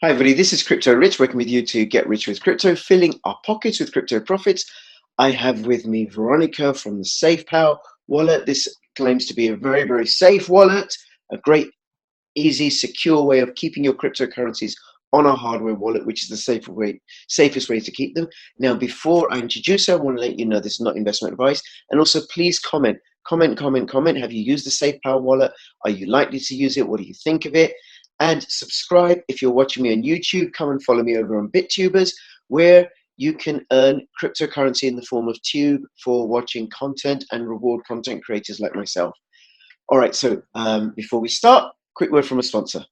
Hi everybody, this is Crypto Rich, working with you to get rich with crypto, filling our pockets with crypto profits. I have with me Veronica from the SafePal wallet. This claims to be a very, very safe wallet, a great, easy, secure way of keeping your cryptocurrencies on a hardware wallet, which is the safest way to keep them. Now, before I introduce her, I want to let you know this is not investment advice. And also, please comment. Have you used the SafePal wallet? Are you likely to use it? What do you think of it? And subscribe if you're watching me on YouTube. Come and follow me over on BitTubers, where you can earn cryptocurrency in the form of tube for watching content and reward content creators like myself. All right, so before we start, quick word from a sponsor.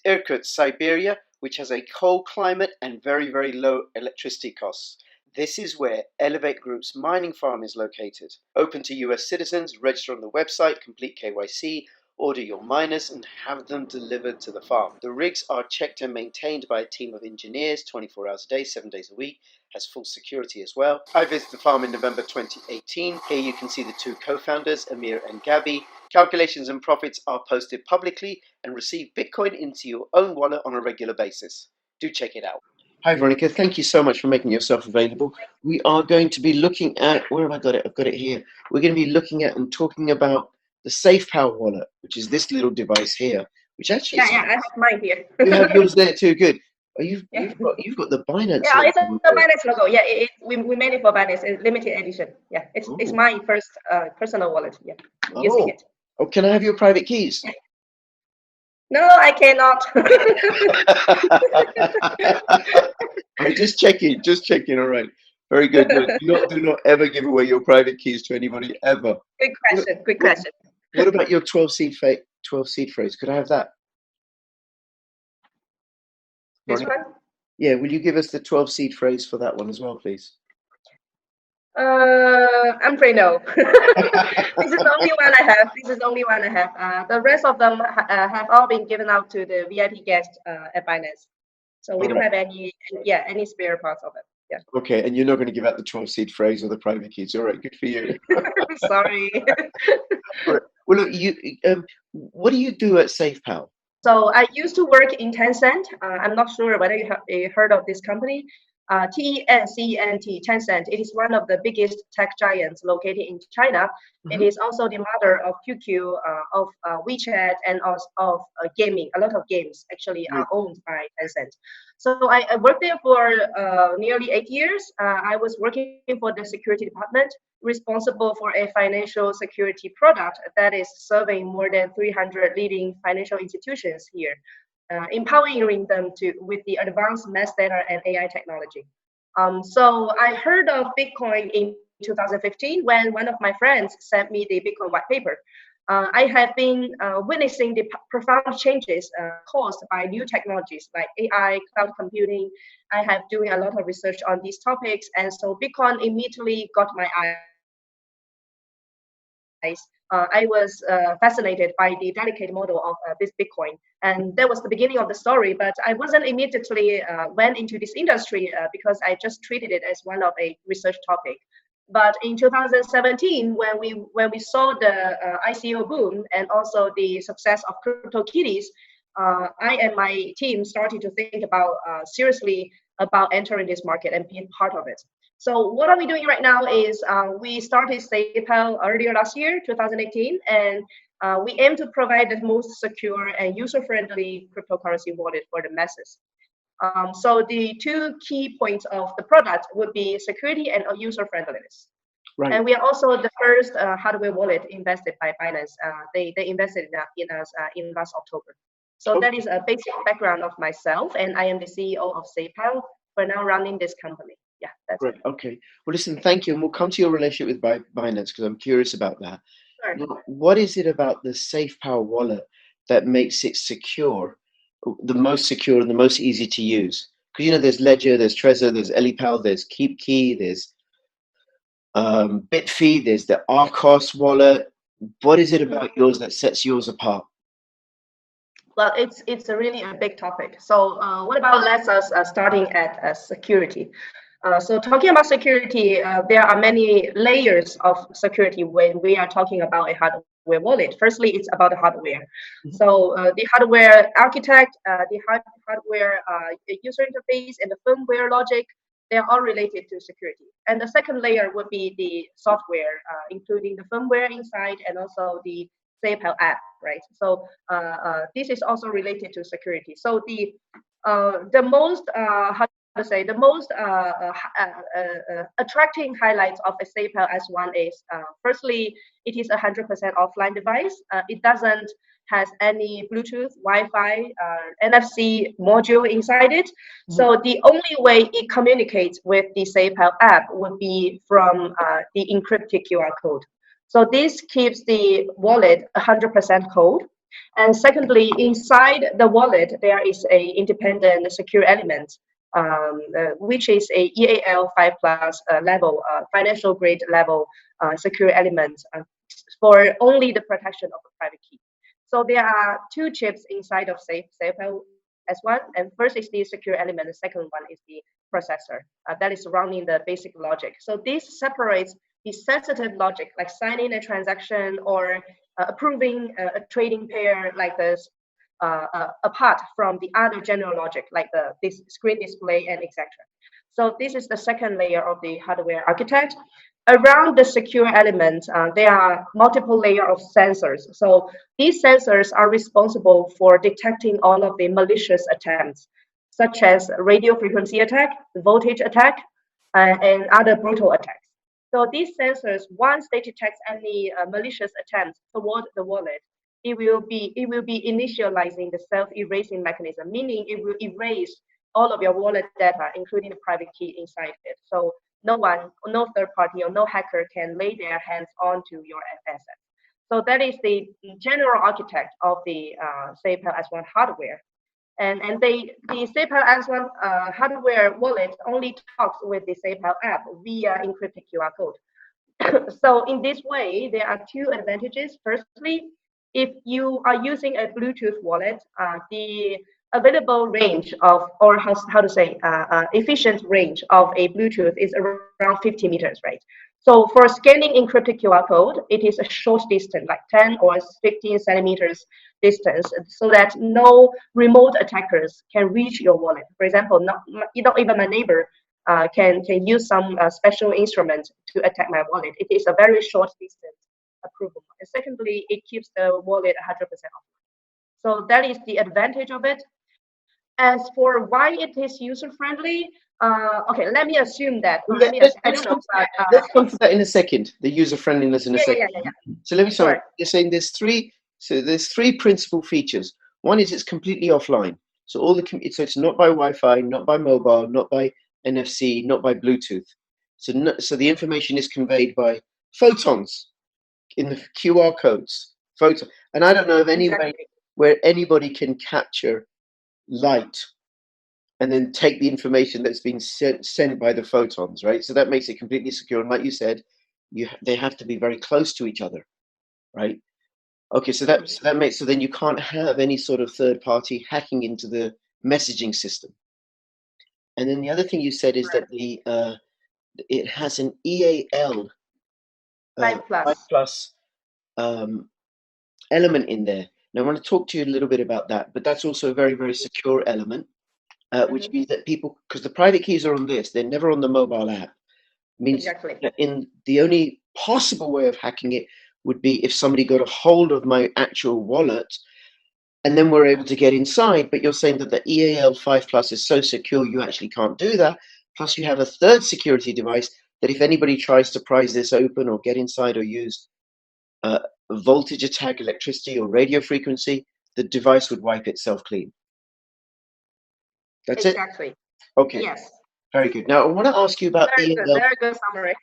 Irkutsk, Siberia, which has a cold climate and very, very low electricity costs. This is where Elevate Group's mining farm is located. Open to US citizens, register on the website, complete KYC, order your miners and have them delivered to the farm. The rigs are checked and maintained by a team of engineers 24 hours a day, 7 days a week, has full security as well. I visited the farm in November 2018. Here you can see the two co-founders, Amir and Gabby. Calculations and profits are posted publicly and receive Bitcoin into your own wallet on a regular basis. Do check it out. Hi Veronica, thank you so much for making yourself available. We are going to be looking at, where have I got it? I've got it here. We're going to be looking at and talking about the SafePal wallet, which is this little device here, which actually I have mine here. You have yours there too. Good. Oh, you've got the Binance. Yeah, it's the Binance logo. Yeah, we made it for Binance. It's limited edition. Yeah, it's my first personal wallet. Yeah, using it. Oh, can I have your private keys? No, I cannot. I'm just checking. All right. Very good. No, do not ever give away your private keys to anybody ever. Good question. What about your 12 seed phrase? Could I have that? This one? Yeah, will you give us the 12 seed phrase for that one as well, please? I'm afraid no. This is the only one I have. The rest of them have all been given out to the VIP guests at Binance. So we don't have any spare parts of it. Yeah. Okay, and you're not going to give out the 12 seed phrase or the private keys. All right, good for you. Sorry. Right. Well, look, what do you do at SafePal? So I used to work in Tencent. I'm not sure whether you have heard of this company. TENCENT, Tencent. It is one of the biggest tech giants located in China. Mm-hmm. It is also the mother of QQ, of WeChat, and of gaming. A lot of games actually are owned by Tencent. So I worked there for nearly 8 years. I was working for the security department, responsible for a financial security product that is serving more than 300 leading financial institutions here. Empowering them with the advanced mass data and AI technology. So I heard of Bitcoin in 2015 when one of my friends sent me the Bitcoin white paper. I have been witnessing the profound changes caused by new technologies like AI, cloud computing. I have doing a lot of research on these topics, and so Bitcoin immediately got my eyes. I was fascinated by the dedicated model of this Bitcoin. And that was the beginning of the story, but I wasn't immediately went into this industry because I just treated it as one of a research topic. But in 2017, when we saw the ICO boom and also the success of CryptoKitties, I and my team started to think about seriously about entering this market and being part of it. So what are we doing right now is we started SafePal earlier last year, 2018, and we aim to provide the most secure and user-friendly cryptocurrency wallet for the masses. So the two key points of the product would be security and user-friendliness. Right. And we are also the first hardware wallet invested by Binance. They invested in us in last October. So that is a basic background of myself, and I am the CEO of SafePal for now running this company. Yeah, that's great. Okay. Well, listen, thank you. And we'll come to your relationship with Binance because I'm curious about that. Sure. Now, what is it about the SafePal wallet that makes it secure, the most secure and the most easy to use? Because, there's Ledger, there's Trezor, there's EliPal, there's KeepKey, there's Bitfee, there's the Arcos wallet. What is it about yours that sets yours apart? Well, it's really a big topic. So what about us starting at security? So talking about security, there are many layers of security when we are talking about a hardware hardware wallet. Firstly, it's about the hardware. So the hardware architect, the hardware user interface, and the firmware logic, they are all related to security. And the second layer would be the software, including the firmware inside and also the SafeHealth app, right? So this is also related to security. So the most how to say, the most attracting highlights of a SafeHealth S1 is firstly, it is 100% offline device. It doesn't has any Bluetooth, Wi-Fi, NFC module inside it. So the only way it communicates with the SafeHealth app would be from the encrypted QR code. So this keeps the wallet 100% cold. And secondly, inside the wallet, there is a independent secure element, which is a EAL 5+ level, financial grade level secure element for only the protection of the private key. So there are two chips inside of SafeHealth S1, and first is the secure element, the second one is the processor that is running the basic logic. So this separates the sensitive logic, like signing a transaction or approving a trading pair like this, apart from the other general logic, like this screen display and etc. So this is the second layer of the hardware architect. Around the secure element, there are multiple layers of sensors. So these sensors are responsible for detecting all of the malicious attempts, such as radio frequency attack, voltage attack, and other brutal attacks. So these sensors, once they detect any malicious attempts toward the wallet, it will be initializing the self-erasing mechanism, meaning it will erase all of your wallet data, including the private key inside it. So no third party or no hacker can lay their hands onto your assets. So that is the general architect of the SafeHealth S1 hardware. And the SafeHealth S1 hardware wallet only talks with the SafeHealth app via encrypted QR code. So in this way, there are two advantages. Firstly, if you are using a Bluetooth wallet, the available range of, or how to say, efficient range of a Bluetooth is around 50 meters, right? So for scanning encrypted QR code, it is a short distance, like 10 or 15 centimeters distance, so that no remote attackers can reach your wallet. For example, not even my neighbor can use some special instrument to attack my wallet. It is a very short distance approval. And secondly, it keeps the wallet 100% offline. So that is the advantage of it. As for why it is user-friendly, okay, let me assume that. Let's come to that in a second. The user-friendliness in a second. Yeah. So let me start. You're saying there's three principal features. One is it's completely offline. So so it's not by Wi-Fi, not by mobile, not by NFC, not by Bluetooth. So the information is conveyed by photons in the QR codes. And I don't know of any way where anybody can capture light and then take the information that's been sent by the photons, right? So that makes it completely secure. And like you said, they have to be very close to each other, right? Okay, so then you can't have any sort of third party hacking into the messaging system. And then the other thing you said is that it has an EAL 5+ element in there. Now I want to talk to you a little bit about that, but that's also a very, very secure element. Which means that people, because the private keys are on this, they're never on the mobile app. Means that in the only possible way of hacking it would be if somebody got a hold of my actual wallet and then we're able to get inside. But you're saying that the EAL 5+ is so secure you actually can't do that. Plus you have a third security device that if anybody tries to prise this open or get inside or use voltage attack, electricity or radio frequency, the device would wipe itself clean. That's exactly. Okay. Yes. Very good. Now I want to ask you about EAL. Very good summary.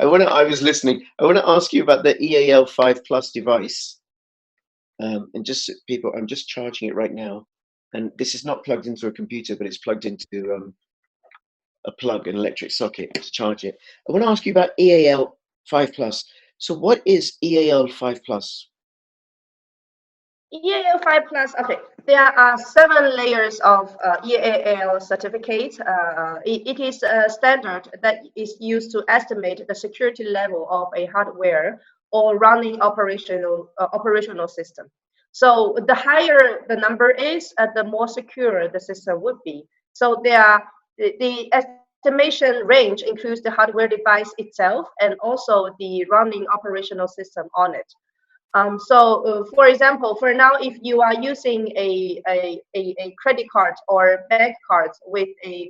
I was listening. I want to ask you about the EAL 5+ device. And just people, I'm just charging it right now, and this is not plugged into a computer, but it's plugged into a plug, an electric socket to charge it. I want to ask you about EAL 5+. So what is EAL 5+? EAL 5+, okay, there are 7 layers of EAL certificate. It is a standard that is used to estimate the security level of a hardware or running operational system. So the higher the number is, the more secure the system would be. So the estimation range includes the hardware device itself and also the running operational system on it. For example, for now, if you are using a credit card or bank cards with a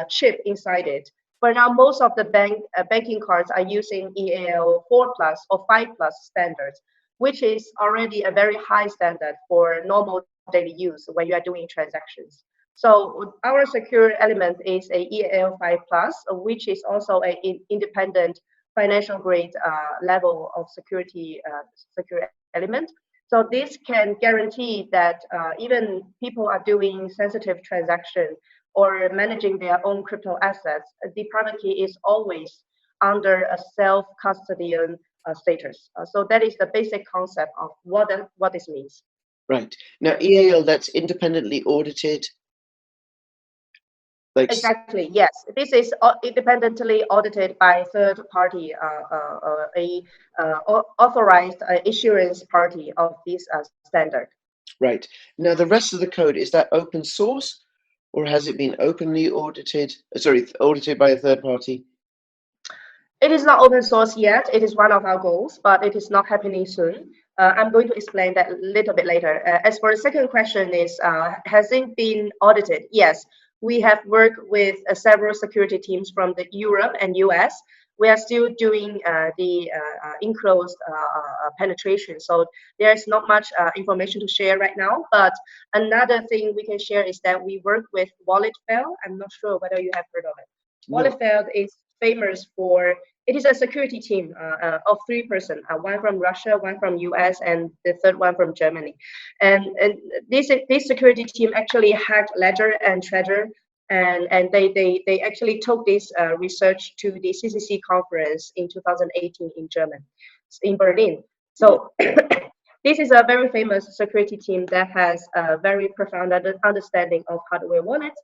chip inside it, for now, most of the banking cards are using EAL 4 plus or 5 plus standards, which is already a very high standard for normal daily use when you are doing transactions. So our secure element is a EAL 5 plus, which is also an independent financial grade level of security secure element. So this can guarantee that even people are doing sensitive transaction or managing their own crypto assets, the private key is always under a self-custodian status. So that is the basic concept of what this means. Right. Now, EAL, that's independently audited. Like, exactly, yes. This is independently audited by third party, authorized issuance party of this standard. Right. Now, the rest of the code, is that open source or has it been openly audited? Sorry, audited by a third party? It is not open source yet. It is one of our goals, but it is not happening soon. I'm going to explain that a little bit later. As for the second question is, has it been audited? Yes, we have worked with several security teams from the Europe and US. We are still doing the enclosed penetration. So there's not much information to share right now. But another thing we can share is that we work with WalletFail. I'm not sure whether you have heard of it. No. WalletFail is famous for, it is a security team of 3 persons, one from Russia, one from US, and the third one from Germany. And this security team actually hacked Ledger and Trezor, and they actually took this research to the CCC conference in 2018 in Berlin. So this is a very famous security team that has a very profound understanding of hardware wallets.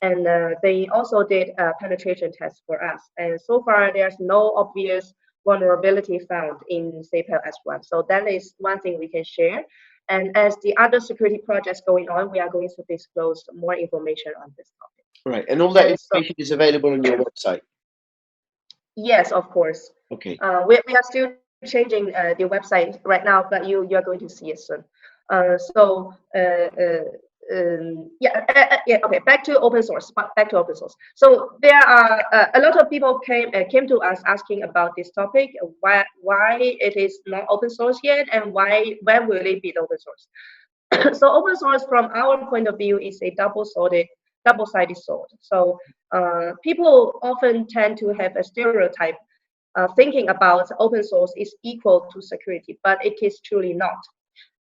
And they also did a penetration test for us. And so far, there's no obvious vulnerability found in SafePal S1. So that is one thing we can share. And as the other security projects going on, we are going to disclose more information on this topic. Right. And all that information is available on your website? Yes, of course. Okay. We are still changing the website right now, but you are going to see it soon. Okay, back to open source. So there are a lot of people came to us asking about this topic, why it is not open source yet, and when will it be open source? So open source from our point of view is a double-sided sword. So people often tend to have a stereotype thinking about open source is equal to security, but it is truly not.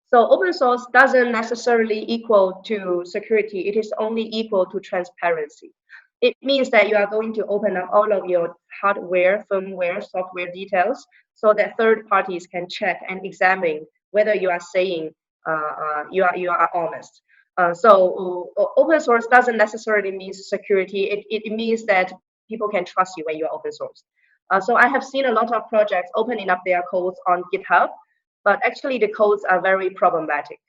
So open source doesn't necessarily equal to security. It is only equal to transparency. It means that you are going to open up all of your hardware, firmware, software details so that third parties can check and examine whether you are saying you are honest. So open source doesn't necessarily mean security. It means that people can trust you when you are open source. So I have seen a lot of projects opening up their codes on GitHub, but actually the codes are very problematic.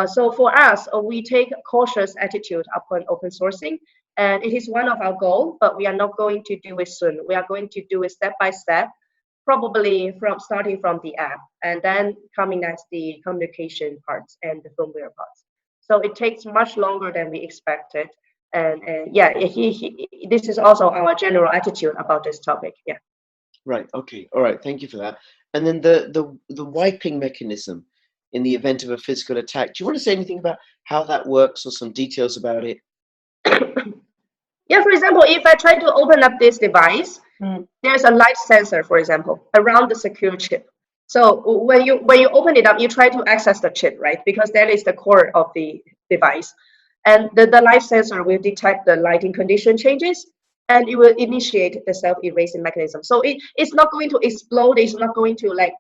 So for us, we take a cautious attitude upon open sourcing, and it is one of our goals, but we are not going to do it soon. We are going to do it step by step, probably starting from the app, and then coming next the communication parts and the firmware parts. So it takes much longer than we expected. And yeah, this is also our general attitude about this topic. Yeah. Right. Okay. All right. Thank you for that. And then the wiping mechanism in the event of a physical attack. Do you want to say anything about how that works or some details about it? Yeah. For example, if I try to open up this device, there's a light sensor, for example, around the secure chip. So when you open it up, you try to access the chip, right? Because that is the core of the device, and the light sensor will detect the lighting condition changes, and it will initiate the self-erasing mechanism. So it's not going to explode. It's not going to like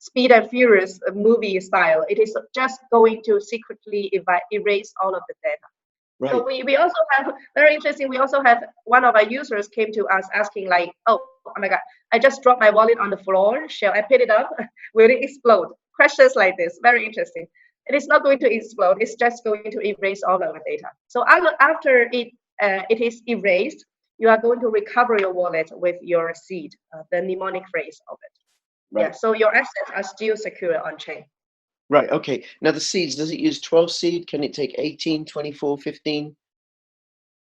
Speed and Furious movie style. It is just going to secretly erase all of the data. Right. So we also have, very interesting, we also have one of our users came to us asking like, oh my God, I just dropped my wallet on the floor. Shall I pick it up? Will it explode? Questions like this, very interesting. It is not going to explode. It's just going to erase all of our data. So after it is erased, you are going to recover your wallet with your seed, the mnemonic phrase of it. Right. Yeah, so your assets are still secure on chain. Right. Okay. Now the seeds, does it use 12 seed? Can it take 18, 24, 15?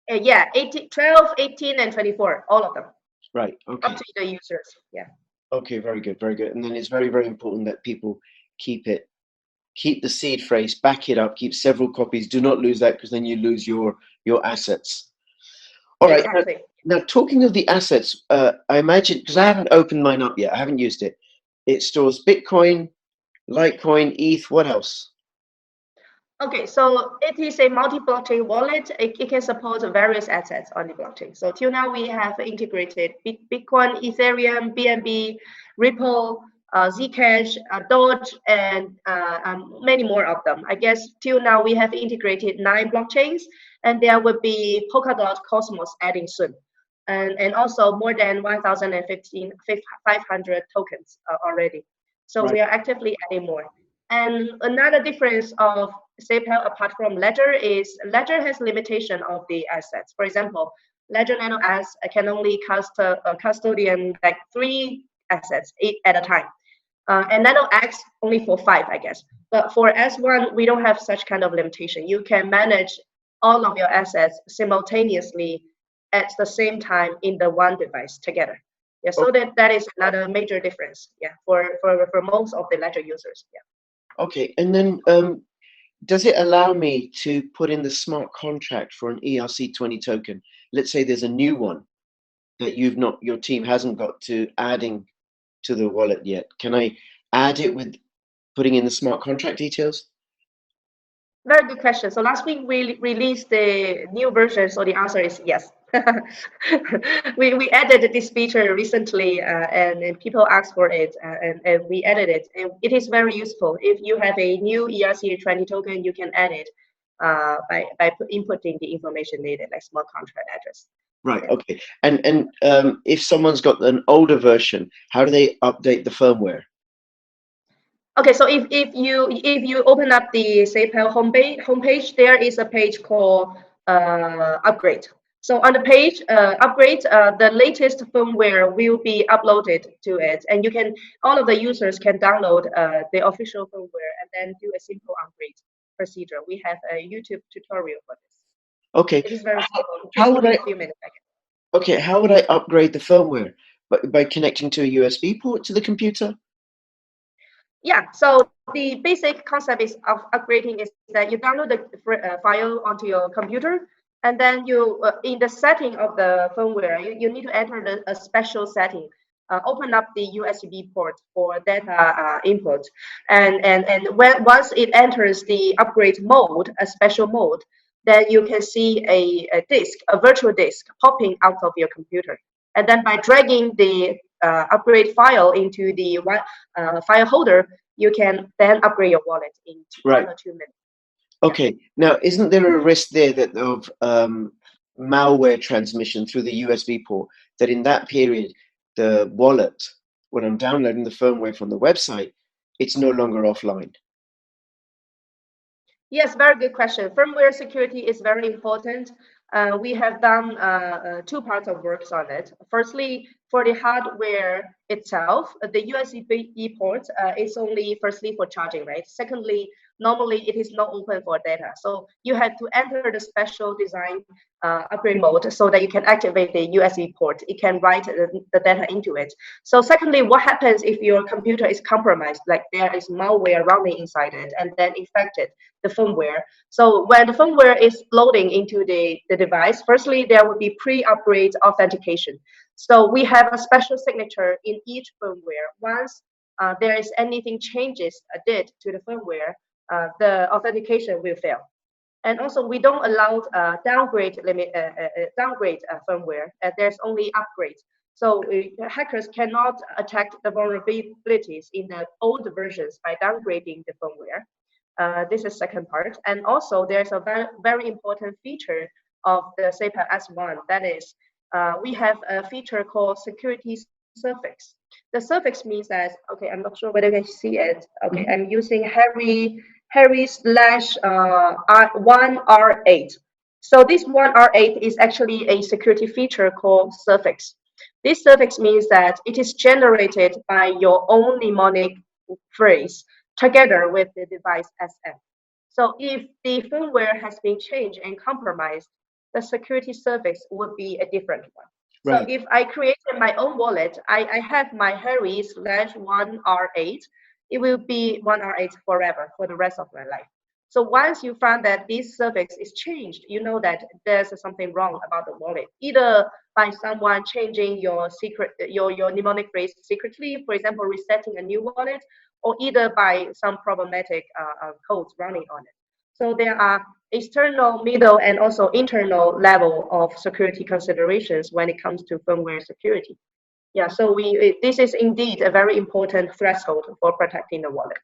Yeah, 18, 12, 18, and 24, all of them. Right. Okay. Up to the users. Yeah. Okay. Very good. Very good. And then it's very, very important that people keep the seed phrase, back it up, keep several copies. Do not lose that, because then you lose your assets. All right. Exactly. Now talking of the assets, I imagine, because I haven't opened mine up yet, I haven't used it. It stores Bitcoin, Litecoin, ETH. What else? Okay, so it is a multi-blockchain wallet. It can support various assets on the blockchain. So till now we have integrated Bitcoin, Ethereum, BNB, Ripple, Zcash, Doge, and many more of them. I guess till now we have integrated 9 blockchains, and there will be Polkadot Cosmos adding soon. And also more than 1,500 tokens already. So Right. we are actively adding more. And another difference of SafePal apart from Ledger is Ledger has limitation of the assets. For example, Ledger Nano S can only custodian like 3 assets at a time. And Nano X only for 5, I guess. But for S1, we don't have such kind of limitation. You can manage all of your assets simultaneously at the same time in the one device together. Yeah, so that is another major difference. Yeah, for most of the Ledger users. Yeah. Okay. And then does it allow me to put in the smart contract for an ERC20 token? Let's say there's a new one that your team hasn't got to adding to the wallet yet. Can I add it with putting in the smart contract details? Very good question. So last week we released the new version, so the answer is yes. we added this feature recently, and people asked for it, and we added it. And it is very useful. If you have a new ERC20 token, you can add it by inputting the information needed, like smart contract address. Right. Okay. And if someone's got an older version, how do they update the firmware? Okay, so if you open up the SafePal homepage, there is a page called Upgrade. So on the page Upgrade, the latest firmware will be uploaded to it, and all of the users can download the official firmware and then do a simple upgrade procedure. We have a YouTube tutorial for this. Okay. It is very simple. How would I? A few minutes. Okay. How would I upgrade the firmware? By connecting to a USB port to the computer? Yeah, so the basic concept of upgrading is that you download the file onto your computer, and then you, in the setting of the firmware, you need to enter a special setting. Open up the USB port for data input, and once it enters the upgrade mode, a special mode, then you can see a virtual disk popping out of your computer. And then by dragging the upgrade file into the file holder, you can then upgrade your wallet in 1 or 2 minutes. Okay. Now, isn't there a risk there that of malware transmission through the USB port, that in that period, the wallet, when I'm downloading the firmware from the website, it's no longer offline? Yes, very good question. Firmware security is very important. We have done 2 parts of works on it. Firstly, for the hardware itself, the USB port is only firstly for charging, right? Secondly, normally it is not open for data. So you have to enter the special design upgrade mode so that you can activate the USB port. It can write the data into it. So secondly, what happens if your computer is compromised, like there is malware running inside it and then infected the firmware? So when the firmware is loading into the device, firstly, there will be pre-upgrade authentication. So we have a special signature in each firmware. Once there is anything changes did to the firmware, the authentication will fail. And also, we don't allow downgrade firmware. There's only upgrade. So hackers cannot attack the vulnerabilities in the old versions by downgrading the firmware. This is second part. And also there's a very, very important feature of the SafePal S1. That is, we have a feature called security suffix. The suffix means that, okay, I'm not sure whether you can see it. Okay, I'm using Harry slash 1R8. So this 1R8 is actually a security feature called suffix. This suffix means that it is generated by your own mnemonic phrase together with the device SF. So if the firmware has been changed and compromised, the security suffix would be a different one. Right. So if I created my own wallet, I have my Harry slash 1R8, it will be 1R8 forever for the rest of my life. So once you find that this suffix is changed, you know that there's something wrong about the wallet, either by someone changing your mnemonic phrase secretly, for example, resetting a new wallet, or either by some problematic codes running on it. So there are external, middle, and also internal level of security considerations when it comes to firmware security. Yeah, so this is indeed a very important threshold for protecting the wallet.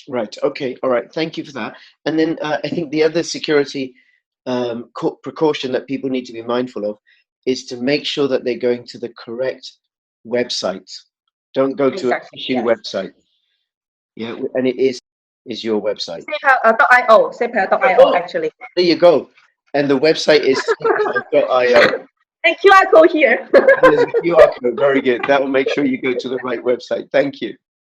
Right. Okay. All right. Thank you for that. And then I think the other security precaution that people need to be mindful of is to make sure that they're going to the correct website. Don't go to a phishing website. Yeah, and it is your website. SafePal.io, SafePal.io actually. There you go. And the website is SafePal.io. And QR code here. There's a QR code. Very good. That will make sure you go to the right website. Thank you.